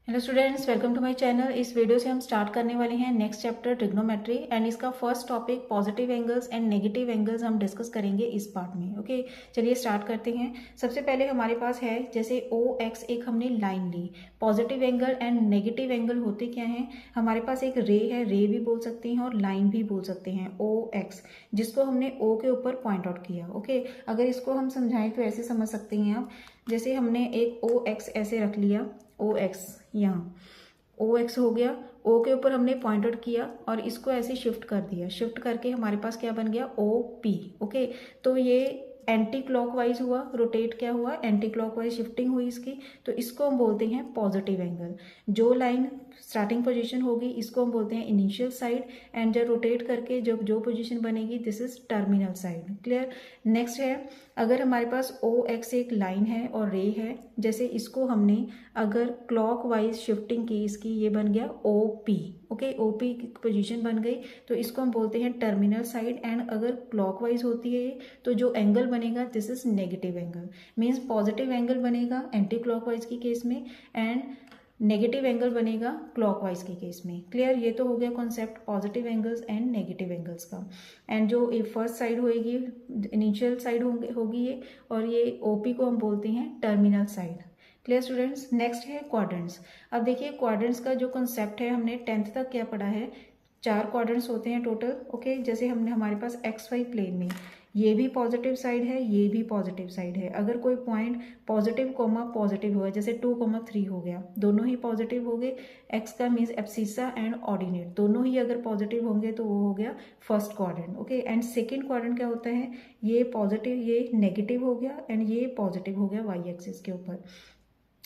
Hello students, welcome to my channel. इस video से हम स्टार्ट करने वाले हैं नेक्स्ट चैप्टर ट्रिग्नोमेट्री एंड इसका first topic positive angles and negative angles हम डिस्कस करेंगे इस पार्ट में। ओके, चलिए स्टार्ट करते हैं। सबसे पहले हमारे पास है जैसे ओ एक्स, एक हमने लाइन ली। Positive angle and negative angle होते क्या हैं? हमारे पास एक रे है, रे भी बोल सकते हैं और लाइन भी बोल सकते हैं, ओ एक्स, जिसको हमने ओ के ऊपर पॉइंट आउट किया। ओके, अगर इसको हम समझाएं तो ऐसे समझ सकते हैं आप, जैसे हमने एक ओ एक्स ऐसे रख लिया, ओ एक्स यहाँ ओ एक्स हो गया, ओ के ऊपर हमने पॉइंट आउट किया और इसको ऐसे शिफ्ट कर दिया। शिफ्ट करके हमारे पास क्या बन गया? O P. ओके, तो ये एंटी क्लॉकवाइज हुआ, रोटेट क्या हुआ? एंटी क्लॉकवाइज शिफ्टिंग हुई इसकी, तो इसको हम बोलते हैं पॉजिटिव एंगल। जो लाइन स्टार्टिंग पोजीशन होगी इसको हम बोलते हैं इनिशियल साइड, एंड जब रोटेट करके जब जो पोजीशन बनेगी this is terminal side. Clear? Next है, अगर हमारे पास ओ एक्स एक लाइन है और रे है, जैसे इसको हमने अगर क्लॉकवाइज शिफ्टिंग की इसकी, ये बन गया O P. Okay, O P की पोजीशन बन गई, तो इसको हम बोलते हैं टर्मिनल साइड। एंड अगर क्लॉकवाइज होती है तो जो एंगल बनेगा this is negative angle. Means positive angle बनेगा एंटी क्लॉकवाइज की केस में एंड नेगेटिव एंगल बनेगा क्लॉकवाइज के केस में। क्लियर? ये तो हो गया concept positive angles and negative angles का। एंड जो फर्स्ट साइड होगी, इनिशियल साइड होगी ये, और ये ओपी को हम बोलते हैं terminal side. Clear students? Next है क्वाड्रेंट्स। अब देखिए क्वाड्रेंट्स का जो कॉन्सेप्ट है, हमने 10th तक क्या पढ़ा है? 4 क्वाड्रेंट्स होते हैं टोटल। ओके, जैसे हमने हमारे पास एक्स वाई प्लेन में ये भी पॉजिटिव साइड है, ये भी पॉजिटिव साइड है। अगर कोई पॉइंट पॉजिटिव कोमा पॉजिटिव हुआ, जैसे 2,3 हो गया, दोनों ही पॉजिटिव हो गए। एक्स का मीन्स एब्सिसा एंड ऑर्डिनेट दोनों ही अगर पॉजिटिव होंगे तो वो हो गया first quadrant. Okay, and second quadrant क्या होता है? ये पॉजिटिव, ये नेगेटिव हो गया एंड ये पॉजिटिव हो गया वाई एक्सिस के ऊपर।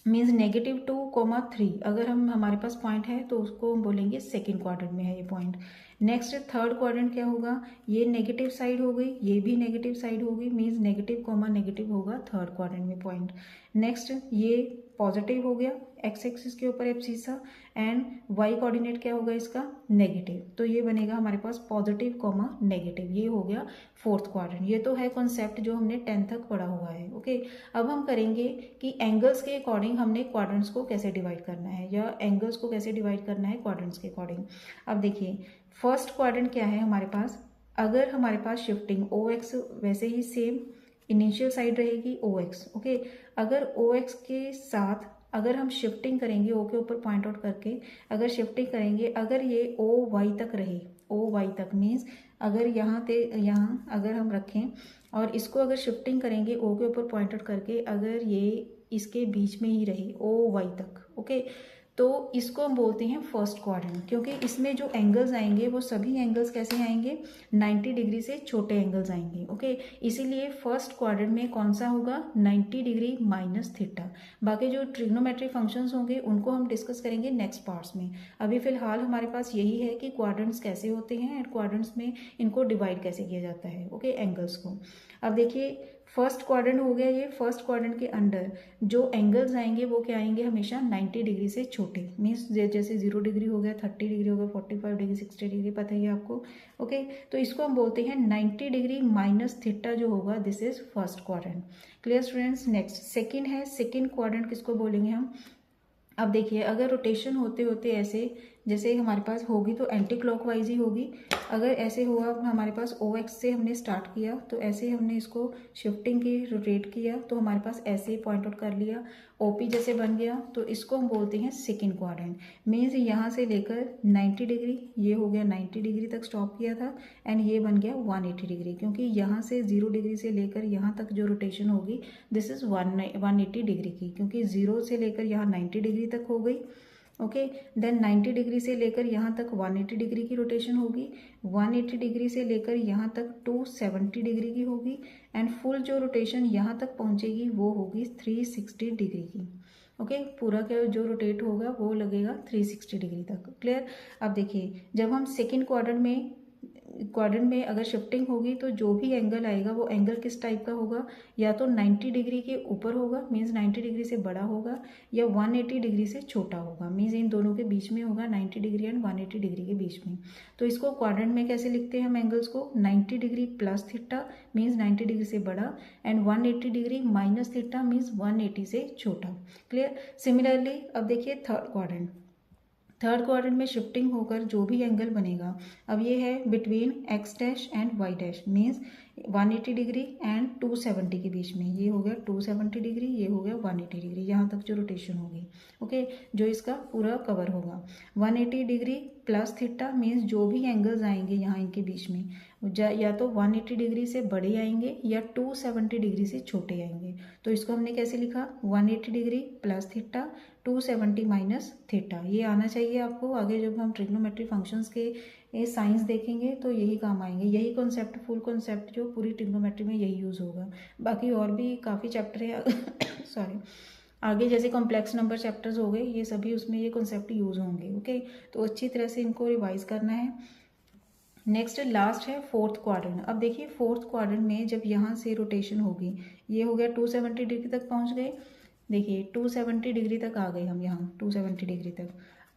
मीन्स -2,3 अगर हम हमारे पास पॉइंट है तो उसको हम बोलेंगे सेकेंड क्वाड्रेंट में है ये पॉइंट। नेक्स्ट थर्ड क्वाड्रेंट क्या होगा? ये नेगेटिव साइड हो गई, ये भी नेगेटिव साइड होगी, मीन्स -नेगेटिव होगा थर्ड क्वाड्रेंट में पॉइंट। नेक्स्ट ये पॉजिटिव हो गया एक्स एक्सिस के ऊपर एब्सिसा, एंड वाई कोऑर्डिनेट क्या होगा इसका? नेगेटिव। तो ये बनेगा हमारे पास पॉजिटिव नेगेटिव, ये हो गया फोर्थ क्वाड्रेंट। ये तो है कॉन्सेप्ट जो हमने 10th तक पढ़ा हुआ है। ओके, अब हम करेंगे कि एंगल्स के अकॉर्डिंग हमने क्वाड्रेंट्स को कैसे डिवाइड करना है, या एंगल्स को कैसे डिवाइड करना है क्वाड्रेंट्स के अकॉर्डिंग। अब देखिए फर्स्ट क्वाड्रेंट क्या है हमारे पास? अगर हमारे पास शिफ्टिंग ओ एक्स वैसे ही सेम इनिशियल साइड रहेगी ओ एक्स। ओके, अगर ओ एक्स के साथ अगर हम शिफ्टिंग करेंगे ओ के ऊपर पॉइंट आउट करके, अगर शिफ्टिंग करेंगे, अगर ये ओ वाई तक रहे, ओ वाई तक मीन्स अगर यहाँ पे यहाँ अगर हम रखें और इसको अगर शिफ्टिंग करेंगे ओ के ऊपर पॉइंट आउट करके, अगर ये इसके बीच में ही रहे ओ वाई तक, ओके, तो इसको हम बोलते हैं फर्स्ट क्वाड्रेंट, क्योंकि इसमें जो एंगल्स आएंगे वो सभी एंगल्स कैसे आएंगे? 90 डिग्री से छोटे एंगल्स आएंगे। ओके, इसीलिए फर्स्ट क्वाड्रेंट में कौन सा होगा? 90 डिग्री माइनस थीटा। बाकी जो ट्रिग्नोमेट्रिक फंक्शंस होंगे उनको हम डिस्कस करेंगे नेक्स्ट पार्ट्स में। अभी फिलहाल हमारे पास यही है कि क्वाड्रेंट्स कैसे होते हैं एंड क्वाड्रेंट्स में इनको डिवाइड कैसे किया जाता है। ओके, एंगल्स को। अब देखिए फर्स्ट क्वाड्रेंट हो गया, ये फर्स्ट क्वाड्रेंट के अंडर जो एंगल्स आएंगे वो क्या आएंगे? हमेशा 90 डिग्री से छोटे, मीन्स जैसे 0 डिग्री हो गया, 30 डिग्री हो गया, 45 डिग्री, 60 डिग्री, पता ही है आपको। ओके, तो इसको हम बोलते हैं 90 डिग्री माइनस थीटा जो होगा this is first quadrant. Clear students? Next second है, सेकेंड क्वाड्रेंट किसको बोलेंगे हम? अब देखिए अगर रोटेशन होते होते ऐसे जैसे हमारे पास होगी तो एंटी क्लॉकवाइज ही होगी। अगर ऐसे हुआ हमारे पास ओ एक्स से हमने स्टार्ट किया, तो ऐसे हमने इसको शिफ्टिंग की, रोटेट किया, तो हमारे पास ऐसे पॉइंट आउट कर लिया, ओपी जैसे बन गया, तो इसको हम बोलते हैं सेकेंड क्वाड्रेंट। मीन्स यहाँ से लेकर 90 डिग्री, ये हो गया 90 डिग्री तक स्टॉप किया था, एंड ये बन गया 180 डिग्री, क्योंकि यहाँ से 0 डिग्री से लेकर यहाँ तक जो रोटेशन होगी दिस इज 180 डिग्री की, क्योंकि 0 से लेकर यहाँ 90 डिग्री तक हो गई। ओके, देन 90 डिग्री से लेकर यहाँ तक 180 डिग्री की रोटेशन होगी, 180 डिग्री से लेकर यहाँ तक 270 डिग्री की होगी, एंड फुल जो रोटेशन यहाँ तक पहुँचेगी वो होगी 360 डिग्री की। ओके, पूरा क्या जो रोटेट होगा वो लगेगा 360 डिग्री तक। क्लियर? अब देखिए जब हम सेकेंड क्वाड्रेंट में क्वाड्रेंट में अगर शिफ्टिंग होगी तो जो भी एंगल आएगा वो एंगल किस टाइप का होगा, या तो 90 डिग्री के ऊपर होगा मीन्स 90 डिग्री से बड़ा होगा, या 180 डिग्री से छोटा होगा मीन्स इन दोनों के बीच में होगा, 90 डिग्री एंड 180 डिग्री के बीच में। तो इसको क्वाड्रेंट में कैसे लिखते हैं हम एंगल्स को, 90 degree plus theta means 90 degree से बड़ा and 180 degree minus theta means 180 से छोटा। क्लियर। सिमिलरली अब देखिए थर्ड क्वाड्रेंट में शिफ्टिंग होकर जो भी एंगल बनेगा, अब ये है between X dash and Y dash means 180 degree and 270 के बीच में, ये हो गया 270 डिग्री, ये हो गया 180 डिग्री, यहाँ तक जो रोटेशन होगी ओके, जो इसका पूरा कवर होगा। 180 डिग्री प्लस थीटा मीन्स जो भी एंगल्स आएंगे यहाँ इनके बीच में या तो 180 डिग्री से बड़े आएंगे या 270 डिग्री से छोटे आएंगे। तो इसको हमने कैसे लिखा, 180 degree plus theta 270 minus theta. ये आना चाहिए आपको, आगे जब हम ट्रिग्नोमेट्री फंक्शंस के साइंस देखेंगे तो यही काम आएंगे, यही कॉन्सेप्ट फुल कॉन्सेप्ट जो पूरी ट्रिग्नोमेट्री में यही यूज़ होगा। बाकी और भी काफ़ी चैप्टर है सॉरी आगे जैसे कॉम्प्लेक्स नंबर चैप्टर्स हो गए, ये सभी उसमें ये कॉन्सेप्ट यूज़ होंगे ओके। तो अच्छी तरह से इनको रिवाइज करना है। नेक्स्ट लास्ट है फोर्थ क्वाड्रेंट। अब देखिए फोर्थ क्वाड्रेंट में जब यहाँ से रोटेशन होगी, ये हो गया 270 डिग्री तक पहुँच गए, देखिए 270 डिग्री तक आ गए हम यहाँ 270 डिग्री तक।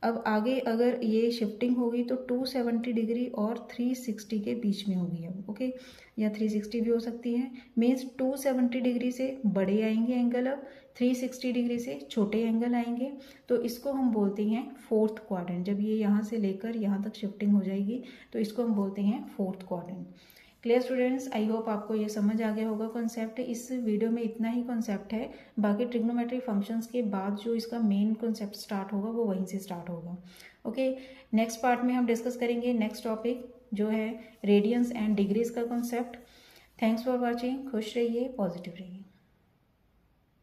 अब आगे अगर ये शिफ्टिंग होगी तो 270 डिग्री और 360 के बीच में होगी अब ओके, या 360 भी हो सकती है मीन्स 270 डिग्री से बड़े आएंगे एंगल, अब 360 डिग्री से छोटे एंगल आएंगे। तो इसको हम बोलते हैं फोर्थ क्वाड्रेंट। जब ये यहाँ से लेकर यहाँ तक शिफ्टिंग हो जाएगी तो इसको हम बोलते हैं fourth quadrant. Clear students, I hope आपको ये समझ आ गया होगा कॉन्सेप्ट। इस वीडियो में इतना ही कॉन्सेप्ट है, बाकी ट्रिग्नोमेट्री फंक्शंस के बाद जो इसका मेन कॉन्सेप्ट स्टार्ट होगा वो वहीं से स्टार्ट होगा ओके। नेक्स्ट पार्ट में हम डिस्कस करेंगे नेक्स्ट टॉपिक जो है रेडियंस एंड डिग्रीज का कॉन्सेप्ट। थैंक्स फॉर वॉचिंग, खुश रहिए, पॉजिटिव रहिए।